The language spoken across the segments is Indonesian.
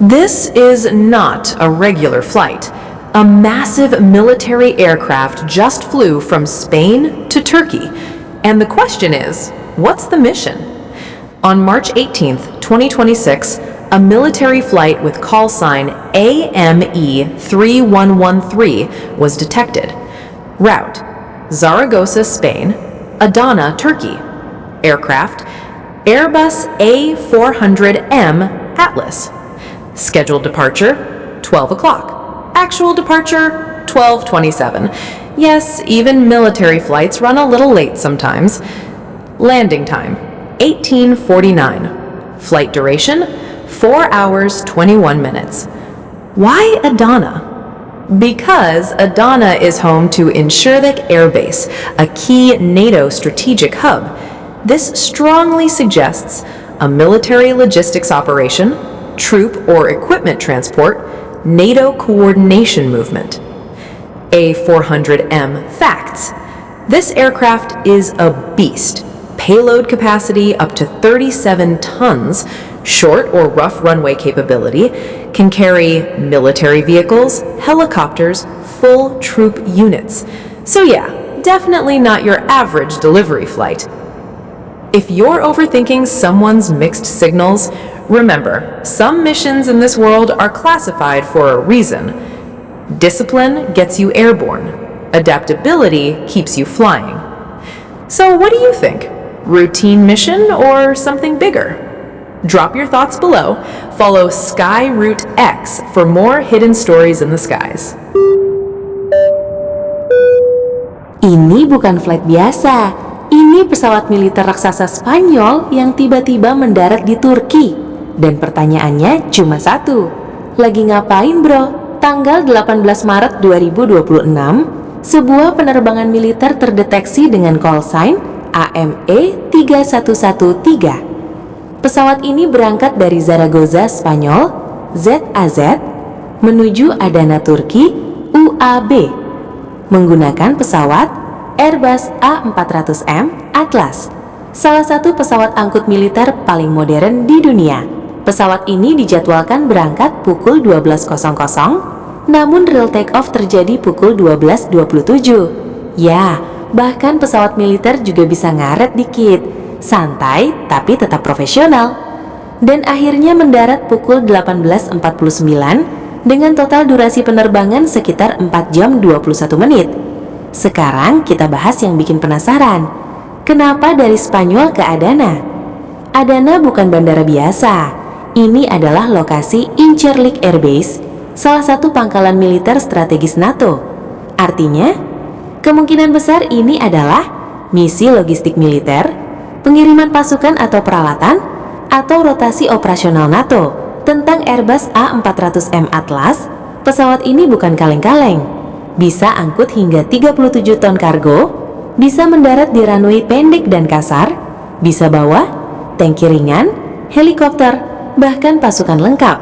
This is not a regular flight. A massive military aircraft just flew from Spain to Turkey. And the question is, what's the mission? On March 18th, 2026, a military flight with call sign AME 3113 was detected. Route: Zaragoza, Spain, Adana, Turkey. Aircraft: Airbus A400M Atlas. Scheduled departure: 12 o'clock. Actual departure: 12:27. Yes, even military flights run a little late sometimes. Landing time: 18:49. Flight duration: 4 hours 21 minutes. Why Adana? Because Adana is home to Incirlik Air Base, a key NATO strategic hub. This strongly suggests a military logistics operation, troop or equipment transport, NATO coordination movement. A400M facts. This aircraft is a beast. Payload capacity up to 37 tons, short or rough runway capability, can carry military vehicles, helicopters, full troop units. So yeah, definitely not your average delivery flight. If you're overthinking someone's mixed signals, remember, some missions in this world are classified for a reason. Discipline gets you airborne. Adaptability keeps you flying. So what do you think? Routine mission or something bigger? Drop your thoughts below. Follow Skyroute X for more hidden stories in the skies. Ini bukan flight biasa. Ini pesawat militer raksasa Spanyol yang tiba-tiba mendarat di Turki. Dan pertanyaannya cuma satu. Lagi ngapain, bro? Tanggal 18 Maret 2026, sebuah penerbangan militer terdeteksi dengan call sign AME 3113. Pesawat ini berangkat dari Zaragoza, Spanyol, ZAZ, menuju Adana, Turki, UAB, menggunakan pesawat Airbus A400M Atlas, salah satu pesawat angkut militer paling modern di dunia. Pesawat ini dijadwalkan berangkat pukul 12.00, namun real take-off terjadi pukul 12.27. Ya, bahkan pesawat militer juga bisa ngaret dikit, santai tapi tetap profesional. Dan akhirnya mendarat pukul 18.49 dengan total durasi penerbangan sekitar 4 jam 21 menit. Sekarang kita bahas yang bikin penasaran. Kenapa dari Spanyol ke Adana? Adana bukan bandara biasa. Ini adalah lokasi Incirlik Air Base, salah satu pangkalan militer strategis NATO. Artinya, kemungkinan besar ini adalah misi logistik militer, pengiriman pasukan atau peralatan, atau rotasi operasional NATO. Tentang Airbus A400M Atlas, pesawat ini bukan kaleng-kaleng. Bisa angkut hingga 37 ton kargo, bisa mendarat di runway pendek dan kasar, bisa bawa tangki ringan, helikopter, bahkan pasukan lengkap.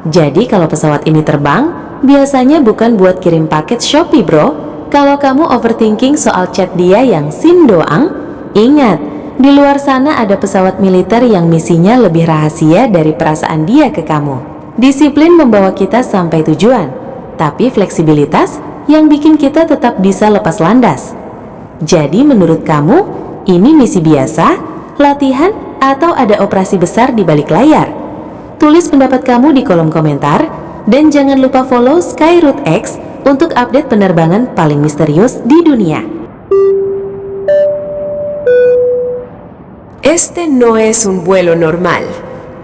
Jadi kalau pesawat ini terbang, biasanya bukan buat kirim paket Shopee, bro. Kalau kamu overthinking soal chat dia yang SIM doang, ingat, di luar sana ada pesawat militer yang misinya lebih rahasia dari perasaan dia ke kamu. Disiplin membawa kita sampai tujuan, tapi fleksibilitas yang bikin kita tetap bisa lepas landas. Jadi menurut kamu, ini misi biasa, latihan, atau ada operasi besar di balik layar? Tulis pendapat kamu di kolom komentar, dan jangan lupa follow Skyroute X untuk update penerbangan paling misterius di dunia. Este no es un vuelo normal.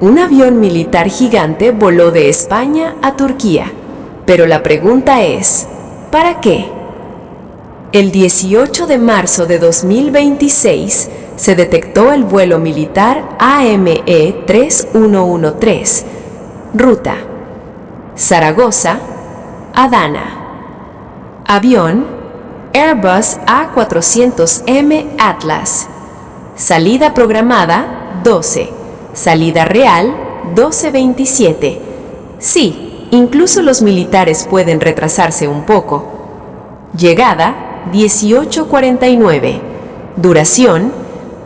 Un avión militar gigante voló de España a Turquía. Pero la pregunta es, ¿para qué? El 18 de marzo de 2026 se detectó el vuelo militar AME 3113, ruta Zaragoza, Adana. Avión Airbus A400M Atlas. Salida programada 12, salida real 12:27. Sí, incluso los militares pueden retrasarse un poco. Llegada 18:49. Duración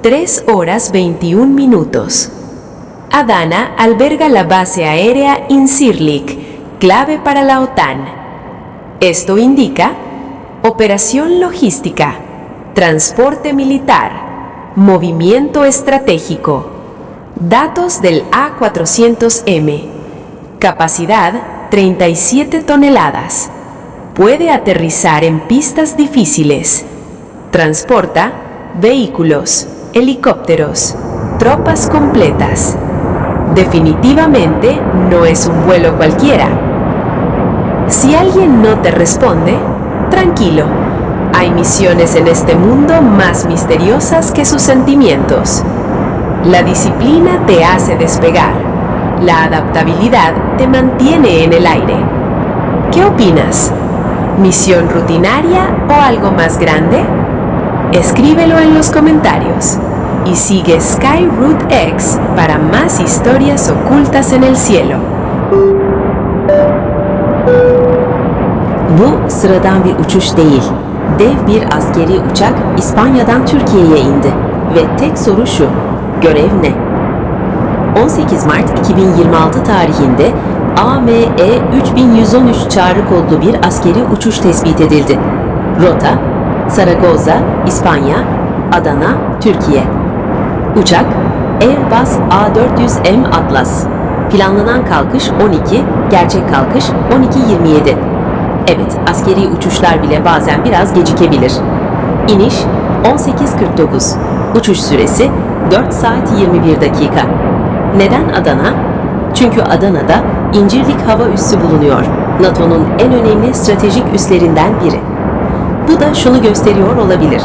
3 horas 21 minutos. Adana alberga la base aérea Incirlik, clave para la OTAN. Esto indica operación logística, transporte militar, movimiento estratégico. Datos del A400M. Capacidad 37 toneladas. Puede aterrizar en pistas difíciles. Transporta vehículos, helicópteros, tropas completas. Definitivamente no es un vuelo cualquiera. Si alguien no te responde, tranquilo. Hay misiones en este mundo más misteriosas que sus sentimientos. La disciplina te hace despegar. La adaptabilidad te mantiene en el aire. ¿Qué opinas? ¿Misión rutinaria o algo más grande? Escríbelo en los comentarios. Y sigue Skyroot X para más historias ocultas en el cielo. Bu sıradan bir uçuş değil. Dev bir askeri uçak İspanya'dan Türkiye'ye indi. Ve tek soru şu, görev ne? 18 Mart 2026 tarihinde AME 3113 çağrı kodlu bir askeri uçuş tespit edildi. Rota, Zaragoza, İspanya, Adana, Türkiye. Uçak, Airbus A400M Atlas. Planlanan kalkış 12, gerçek kalkış 12.27. Evet, askeri uçuşlar bile bazen biraz gecikebilir. İniş 18.49. Uçuş süresi 4 saat 21 dakika. Neden Adana? Çünkü Adana'da İncirlik Hava Üssü bulunuyor. NATO'nun en önemli stratejik üslerinden biri. Bu da şunu gösteriyor olabilir.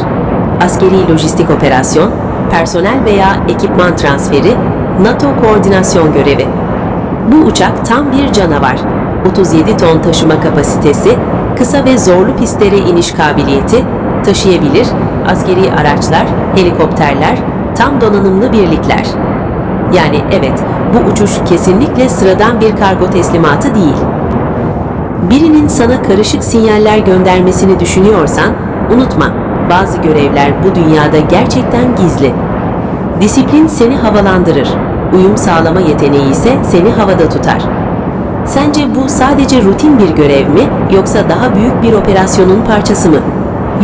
Askeri lojistik operasyon, personel veya ekipman transferi, NATO koordinasyon görevi. Bu uçak tam bir canavar. 37 ton taşıma kapasitesi, kısa ve zorlu pistlere iniş kabiliyeti, taşıyabilir, askeri araçlar, helikopterler, tam donanımlı birlikler. Yani evet, bu uçuş kesinlikle sıradan bir kargo teslimatı değil. Birinin sana karışık sinyaller göndermesini düşünüyorsan, unutma, bazı görevler bu dünyada gerçekten gizli. Disiplin seni havalandırır, uyum sağlama yeteneği ise seni havada tutar. Sence bu sadece rutin bir görev mi, yoksa daha büyük bir operasyonun parçası mı?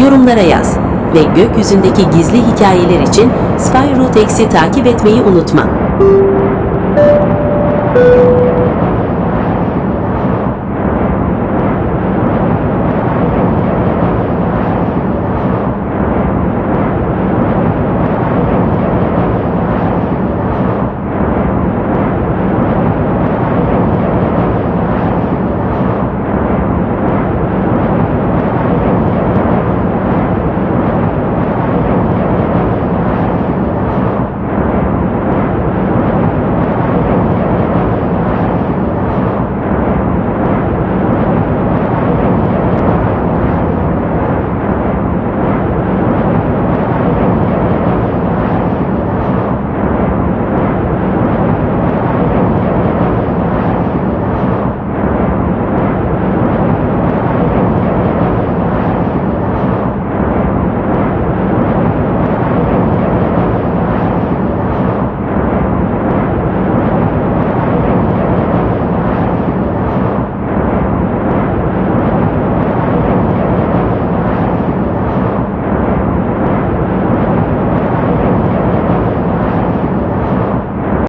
Yorumlara yaz ve gökyüzündeki gizli hikayeler için Skyroot X'i takip etmeyi unutma.